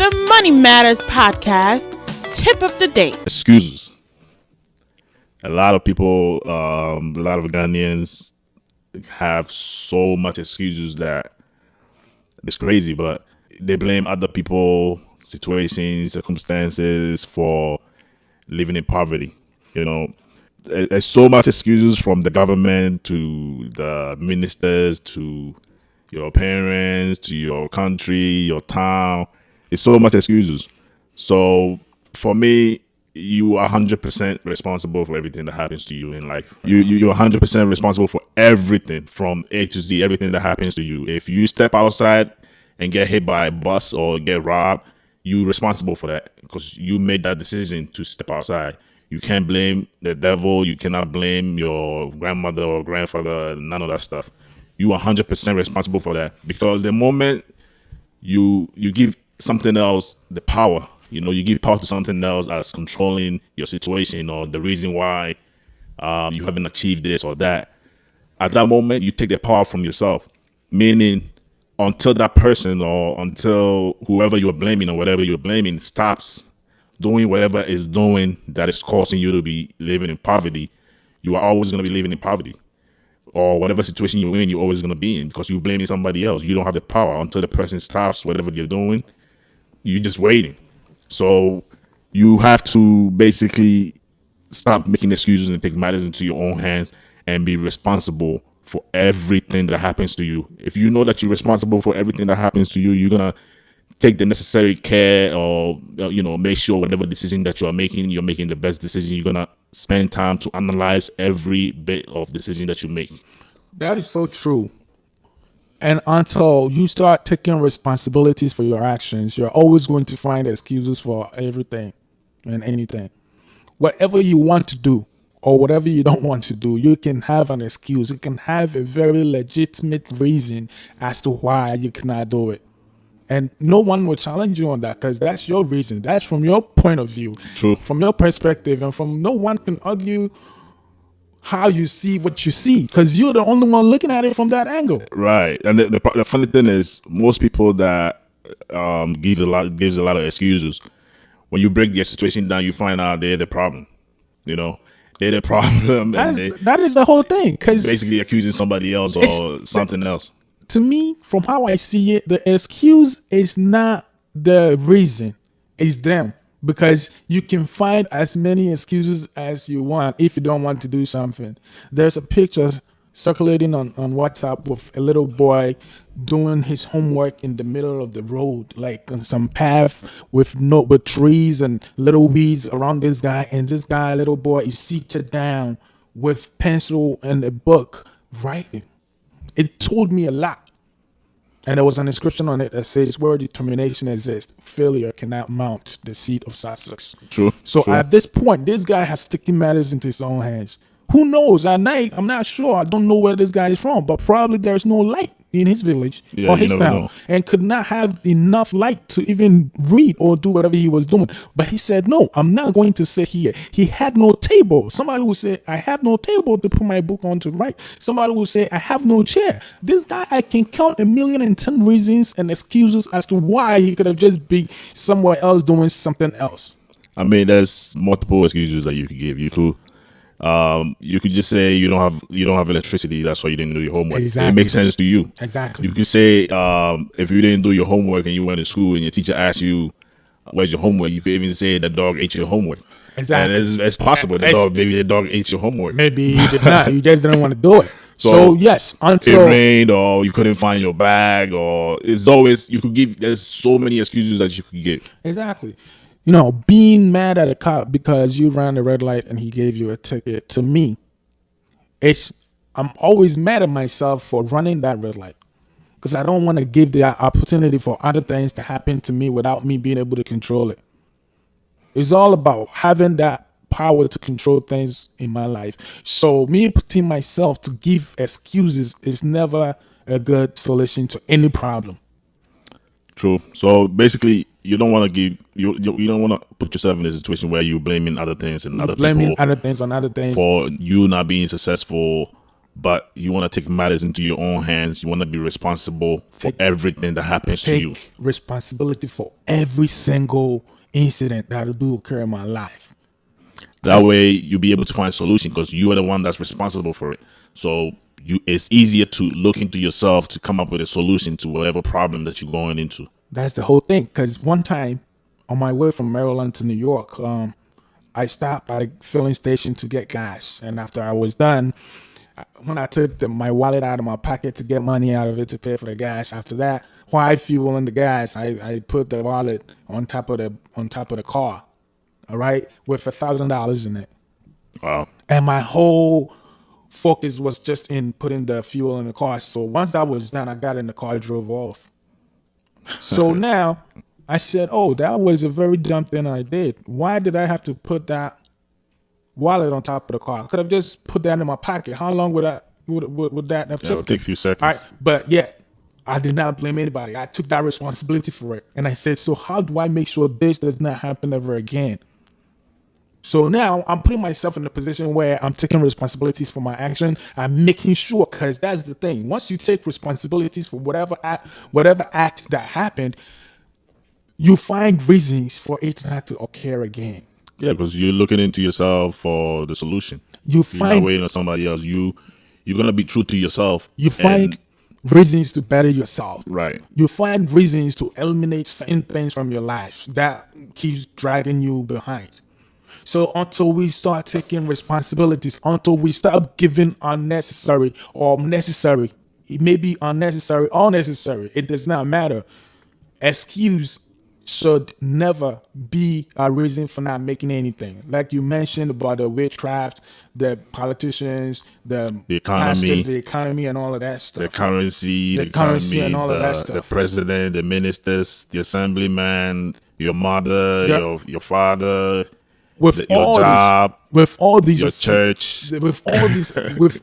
The Money Matters Podcast Tip of the Day. Excuses. A lot of people, a lot of Ghanaians have so much excuses that it's crazy, but they blame other people, situations, circumstances for living in poverty. You know, there's so much excuses from the government to the ministers to your parents to your country, your town. It's so much excuses. So for me, you are 100% responsible for everything that happens to you in life. You're 100% responsible for everything from A to Z, everything that happens to you. If you step outside and get hit by a bus or get robbed, you're responsible for that because you made that decision to step outside. You can't blame the devil. You cannot blame your grandmother or grandfather, none of that stuff. You are 100% responsible for that because the moment you give something else the power, you give power to something else as controlling your situation or the reason why you haven't achieved this or that. At that moment, you take the power from yourself, meaning until that person or until whoever you're blaming or whatever you're blaming stops doing whatever is doing that is causing you to be living in poverty, you are always going to be living in poverty. Or whatever situation you're in, you're always going to be in because you're blaming somebody else. You don't have the power until the person stops whatever they're doing. You're just waiting. So you have to basically stop making excuses and take matters into your own hands and be responsible for everything that happens to you. If you know that you're responsible for everything that happens to you, you're going to take the necessary care or, make sure whatever decision that you're making the best decision. You're going to spend time to analyze every bit of decision that you make. That is so true. And until you start taking responsibilities for your actions, you're always going to find excuses for everything and anything. Whatever you want to do or whatever you don't want to do, you can have an excuse. You can have a very legitimate reason as to why you cannot do it. And no one will challenge you on that because that's your reason. That's from your point of view, True. From your perspective, and from no one can argue how you see what you see because you're the only one looking at it from that angle. Right. And the funny thing is, most people that gives a lot of excuses. When you break their situation down, you find out they're the problem. They're the problem. That is the whole thing. Because basically accusing somebody else or something else. To me, from how I see it, the excuse is not the reason. It's them. Because you can find as many excuses as you want if you don't want to do something. There's a picture circulating on WhatsApp with a little boy doing his homework in the middle of the road, like on some path with trees and little weeds around this guy. And this guy, little boy, is seated down with pencil and a book writing. It told me a lot. And there was an inscription on it that says, where determination exists, failure cannot mount the seat of success. True. So true. At this point, this guy has taken matters into his own hands. Who knows? At night, I'm not sure. I don't know where this guy is from, but probably there's no light in his village or his town and could not have enough light to even read or do whatever he was doing. But he said, no, I'm not going to sit here. He had no table. Somebody would say, I have no table to put my book on to write. Somebody would say, I have no chair. This guy, I can count 1,010,000 reasons and excuses as to why he could have just been somewhere else doing something else. I mean, there's multiple excuses that you could give. You could just say you don't have electricity. That's why you didn't do your homework. Exactly. It makes sense to you. Exactly. You could say if you didn't do your homework and you went to school and your teacher asked you, "Where's your homework?" You could even say the dog ate your homework. Exactly. And it's possible maybe the dog ate your homework. Maybe he did not. You just didn't want to do it. So yes, until it rained or you couldn't find your bag or it's always there's so many excuses that you could give. Exactly. Being mad at a cop because you ran the red light and he gave you a ticket, to me, I'm always mad at myself for running that red light because I don't want to give the opportunity for other things to happen to me without me being able to control it. It's all about having that power to control things in my life. So me putting myself to give excuses is never a good solution to any problem. True. So basically, you don't want to put yourself in a situation where you're blaming other things and other people other things on other things for you not being successful but you want to take matters into your own hands. You want to be responsible for everything that happens to you. Take responsibility for every single incident that do occur in my life. That way, you'll be able to find a solution because you are the one that's responsible for it. So it's easier to look into yourself to come up with a solution to whatever problem that you're going into. That's the whole thing. Because one time, on my way from Maryland to New York, I stopped at a filling station to get gas. And after I was done, when I took my wallet out of my pocket to get money out of it to pay for the gas, after that, while I fueling the gas, I put the wallet on top of the car, all right, with $1,000 in it. Wow. And my whole focus was just in putting the fuel in the car. So once that was done, I got in the car, drove off. So now I said, oh, that was a very dumb thing I did. Why did I have to put that wallet on top of the car? I could have just put that in my pocket. How long would that have taken? It'll take a few seconds. All right, but yeah, I did not blame anybody. I took that responsibility for it. And I said, so how do I make sure this does not happen ever again? So now I'm putting myself in a position where I'm taking responsibilities for my action. I'm making sure, because that's the thing. Once you take responsibilities for whatever act that happened, you find reasons for it not to occur again. Yeah, because you're looking into yourself for the solution. You're not waiting on somebody else. You're gonna be true to yourself. You find reasons to better yourself. Right. You find reasons to eliminate certain things from your life that keeps dragging you behind. So until we start taking responsibilities, until we start giving unnecessary or necessary, it may be unnecessary or necessary, it does not matter. Excuse should never be a reason for not making anything. Like you mentioned about the witchcraft, the politicians, the economy, pastors, the economy, and all of that stuff. The currency, the currency, economy, and all of that stuff. The president, the ministers, the assemblyman, your mother, your father. With your job, with all these your church, with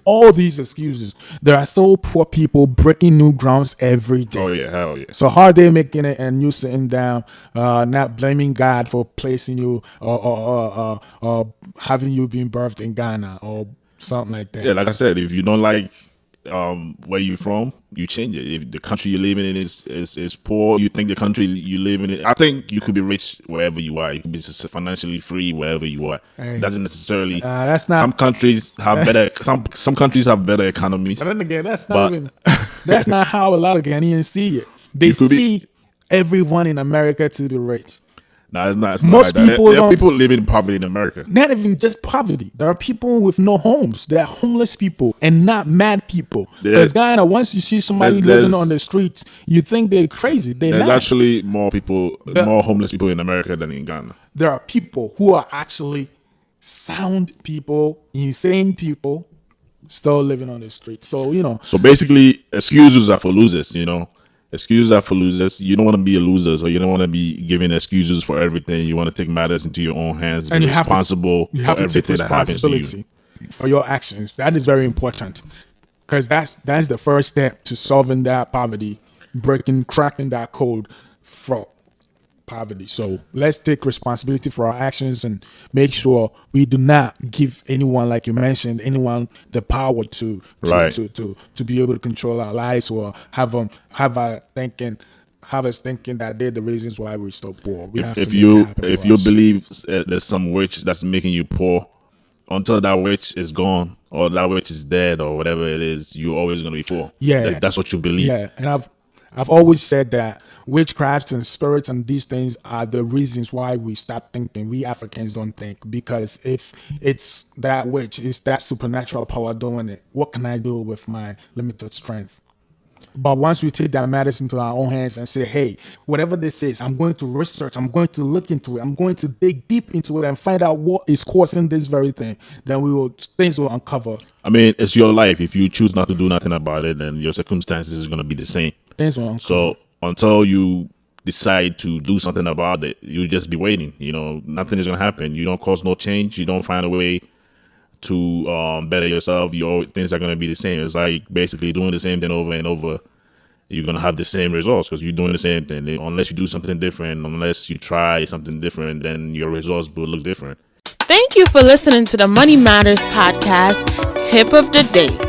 all these excuses, there are still poor people breaking new grounds every day. Oh yeah, hell yeah. So how are they making it, and you sitting down, not blaming God for placing you or having you being birthed in Ghana or something like that? Yeah, like I said, if you don't like where you're from, you change it. If the country you're living in is poor, you think the country you live in, I think you could be rich wherever you are. You could be just financially free wherever you are. Hey, it doesn't necessarily. That's not. Some countries have better. Some countries have better economies. But then again, that's not how a lot of Ghanaians see it. They see everyone in America to be rich. No, it's not. Most people there are people living in poverty in America. Not even just poverty. There are people with no homes. There are homeless people and not mad people. Because Ghana, once you see somebody living on the streets, you think they're crazy. There's actually more homeless people in America than in Ghana. There are people who are actually sound people, insane people, still living on the streets. So, So basically, excuses are for losers, Excuses are for losers. You don't want to be a loser, so you don't want to be giving excuses for everything. You want to take matters into your own hands. And be responsible for everything that happens to you. For your actions. That is very important, because that's the first step to solving that poverty, cracking that code for poverty. So let's take responsibility for our actions and make sure we do not give anyone, like you mentioned, the power to be able to control our lives or have us thinking that they're the reasons why we're so poor. If you believe there's some witch that's making you poor, until that witch is gone or that witch is dead or whatever it is, you're always going to be poor. Yeah, that's what you believe. Yeah, and I've always said that witchcraft and spirits and these things are the reasons why we stop thinking. We Africans don't think, because if it's that witch, it's that supernatural power doing it, what can I do with my limited strength? But once we take that matters into our own hands and say, hey, whatever this is, I'm going to research, I'm going to look into it, I'm going to dig deep into it and find out what is causing this very thing, then things will uncover. I mean, it's your life. If you choose not to do nothing about it, then your circumstances are going to be the same. Things will uncover. So until you decide to do something about it, you'll just be waiting. Nothing is going to happen. You don't cause no change. You don't find a way to better yourself. Things are going to be the same. It's like basically doing the same thing over and over. You're going to have the same results because you're doing the same thing. Unless you do something different, unless you try something different, then your results will look different. Thank you for listening to the Money Matters podcast, Tip of the Day.